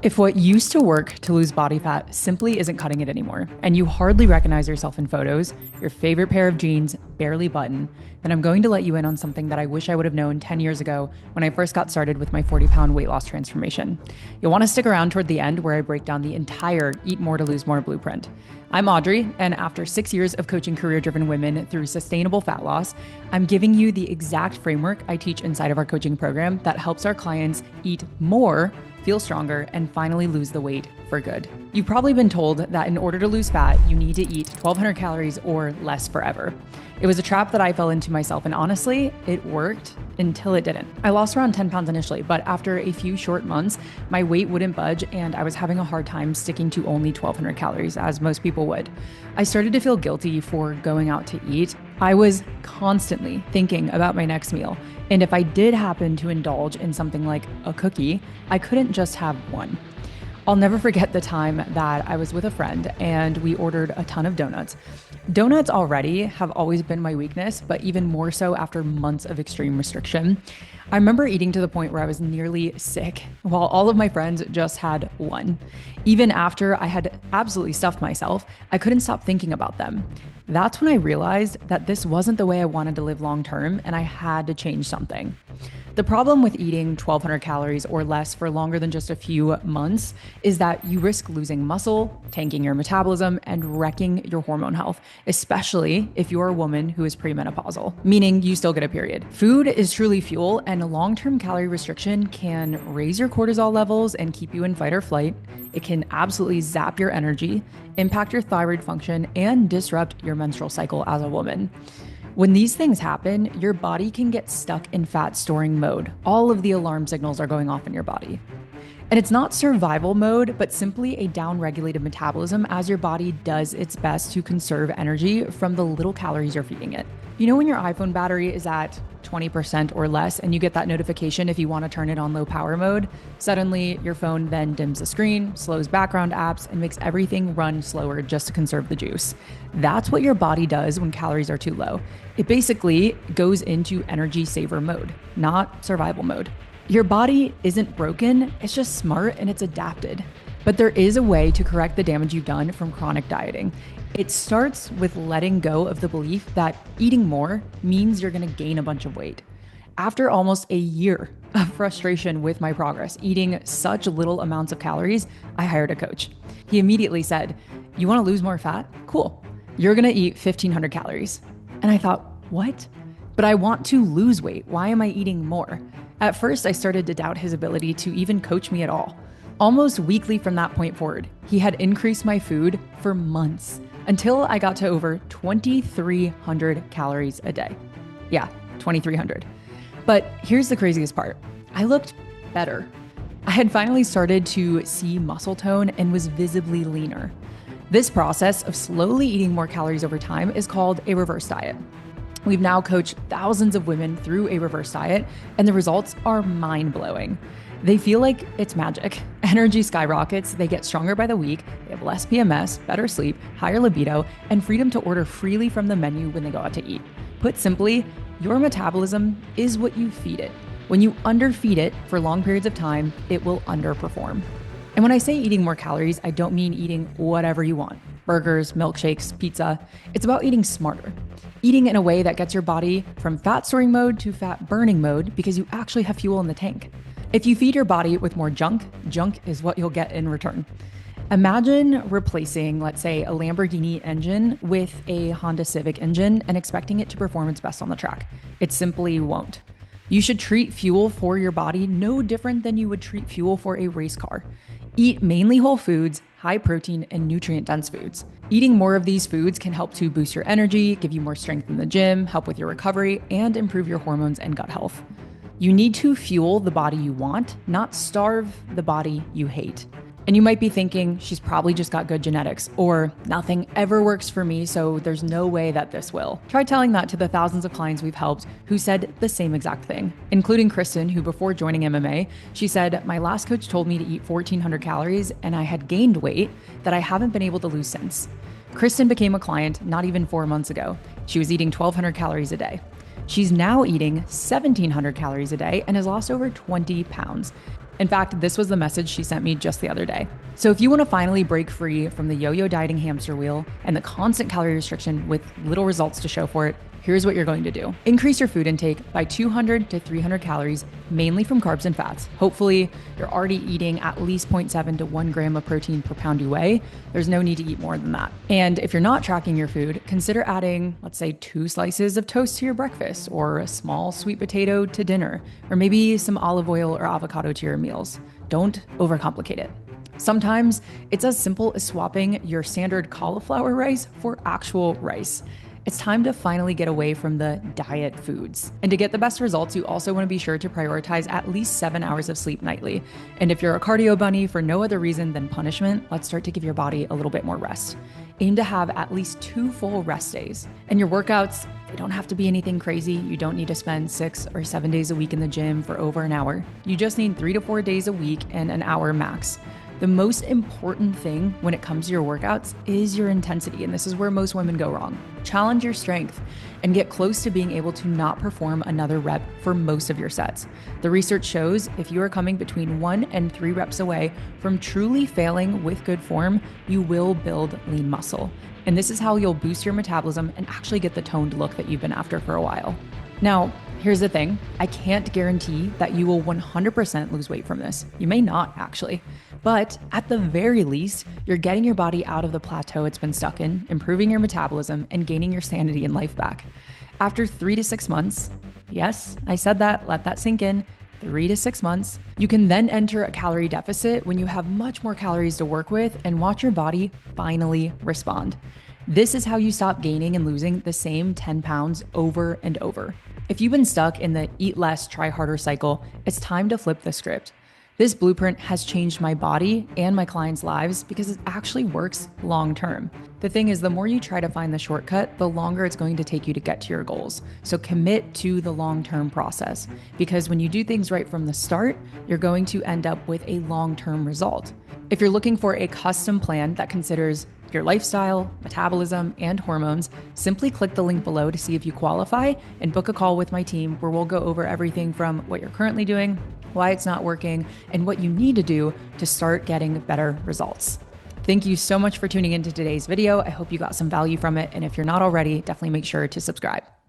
If what used to work to lose body fat simply isn't cutting it anymore, and you hardly recognize yourself in photos, your favorite pair of jeans barely button, then I'm going to let you in on something that I wish I would have known 10 years ago when I first got started with my 40-pound weight loss transformation. You'll want to stick around toward the end where I break down the entire Eat More to Lose More blueprint. I'm Audrey, and after 6 years of coaching career-driven women through sustainable fat loss, I'm giving you the exact framework I teach inside of our coaching program that helps our clients eat more, feel stronger, and finally lose the weight for good. You've probably been told that in order to lose fat, you need to eat 1,200 calories or less forever. It was a trap that I fell into myself, and honestly, it worked until it didn't. I lost around 10 pounds initially, but after a few short months, my weight wouldn't budge and I was having a hard time sticking to only 1,200 calories, as most people would. I started to feel guilty for going out to eat. I was constantly thinking about my next meal, and if I did happen to indulge in something like a cookie, I couldn't just have one. I'll never forget the time that I was with a friend and we ordered a ton of donuts. Donuts already have always been my weakness, but even more so after months of extreme restriction. I remember eating to the point where I was nearly sick, while all of my friends just had one. Even after I had absolutely stuffed myself, I couldn't stop thinking about them. That's when I realized that this wasn't the way I wanted to live long term, and I had to change something. The problem with eating 1,200 calories or less for longer than just a few months is that you risk losing muscle, tanking your metabolism, and wrecking your hormone health, especially if you're a woman who is premenopausal, meaning you still get a period. Food is truly fuel, and long-term calorie restriction can raise your cortisol levels and keep you in fight or flight. It can absolutely zap your energy, impact your thyroid function, and disrupt your menstrual cycle as a woman. When these things happen, your body can get stuck in fat storing mode. All of the alarm signals are going off in your body. And it's not survival mode, but simply a down-regulated metabolism as your body does its best to conserve energy from the little calories you're feeding it. You know when your iPhone battery is at 20% or less and you get that notification if you want to turn it on low power mode? Suddenly, your phone then dims the screen, slows background apps, and makes everything run slower just to conserve the juice. That's what your body does when calories are too low. It basically goes into energy saver mode, not survival mode. Your body isn't broken, it's just smart and it's adapted. But there is a way to correct the damage you've done from chronic dieting. It starts with letting go of the belief that eating more means you're gonna gain a bunch of weight. After almost a year of frustration with my progress, eating such little amounts of calories, I hired a coach. He immediately said, "You wanna lose more fat? Cool. You're gonna eat 1,500 calories. And I thought, what? But I want to lose weight. Why am I eating more? At first, I started to doubt his ability to even coach me at all. Almost weekly from that point forward, he had increased my food for months until I got to over 2,300 calories a day. Yeah, 2,300. But here's the craziest part. I looked better. I had finally started to see muscle tone and was visibly leaner. This process of slowly eating more calories over time is called a reverse diet. We've now coached thousands of women through a reverse diet, and the results are mind-blowing. They feel like it's magic. Energy skyrockets, they get stronger by the week, they have less PMS, better sleep, higher libido, and freedom to order freely from the menu when they go out to eat. Put simply, your metabolism is what you feed it. When you underfeed it for long periods of time, it will underperform. And when I say eating more calories, I don't mean eating whatever you want. Burgers, milkshakes, pizza. It's about eating smarter. Eating in a way that gets your body from fat storing mode to fat burning mode because you actually have fuel in the tank. If you feed your body with more junk, junk is what you'll get in return. Imagine replacing, let's say, a Lamborghini engine with a Honda Civic engine and expecting it to perform its best on the track. It simply won't. You should treat fuel for your body no different than you would treat fuel for a race car. Eat mainly whole foods, high protein, and nutrient-dense foods. Eating more of these foods can help to boost your energy, give you more strength in the gym, help with your recovery, and improve your hormones and gut health. You need to fuel the body you want, not starve the body you hate. And you might be thinking, she's probably just got good genetics, or nothing ever works for me, so there's no way that this will. Try telling that to the thousands of clients we've helped who said the same exact thing, including Kristen, who before joining MMA, she said, "My last coach told me to eat 1,400 calories and I had gained weight that I haven't been able to lose since." Kristen became a client not even 4 months ago. She was eating 1,200 calories a day. She's now eating 1,700 calories a day and has lost over 20 pounds. In fact, this was the message she sent me just the other day. So if you want to finally break free from the yo-yo dieting hamster wheel and the constant calorie restriction with little results to show for it, here's what you're going to do. Increase your food intake by 200 to 300 calories, mainly from carbs and fats. Hopefully, you're already eating at least 0.7 to 1 gram of protein per pound you weigh. There's no need to eat more than that. And if you're not tracking your food, consider adding, let's say, 2 slices of toast to your breakfast, or a small sweet potato to dinner, or maybe some olive oil or avocado to your meals. Don't overcomplicate it. Sometimes it's as simple as swapping your standard cauliflower rice for actual rice. It's time to finally get away from the diet foods. And to get the best results, you also want to be sure to prioritize at least 7 hours of sleep nightly. And if you're a cardio bunny for no other reason than punishment, let's start to give your body a little bit more rest. Aim to have at least 2 full rest days. And your workouts, they don't have to be anything crazy. You don't need to spend 6 or 7 days a week in the gym for over an hour. You just need 3 to 4 days a week and an hour max. The most important thing when it comes to your workouts is your intensity, and this is where most women go wrong. Challenge your strength and get close to being able to not perform another rep for most of your sets. The research shows if you are coming between 1 and 3 reps away from truly failing with good form, you will build lean muscle. And this is how you'll boost your metabolism and actually get the toned look that you've been after for a while. Now, here's the thing. I can't guarantee that you will 100% lose weight from this. You may not, actually. But at the very least, you're getting your body out of the plateau it's been stuck in, improving your metabolism, and gaining your sanity and life back. After 3 to 6 months, yes, I said that, let that sink in, 3 to 6 months, you can then enter a calorie deficit when you have much more calories to work with and watch your body finally respond. This is how you stop gaining and losing the same 10 pounds over and over. If you've been stuck in the eat less, try harder cycle, it's time to flip the script. This blueprint has changed my body and my clients' lives because it actually works long term. The thing is, the more you try to find the shortcut, the longer it's going to take you to get to your goals. So commit to the long-term process, because when you do things right from the start, you're going to end up with a long-term result. If you're looking for a custom plan that considers your lifestyle, metabolism, and hormones, simply click the link below to see if you qualify and book a call with my team where we'll go over everything from what you're currently doing, why it's not working, and what you need to do to start getting better results. Thank you so much for tuning into today's video. I hope you got some value from it. And if you're not already, definitely make sure to subscribe.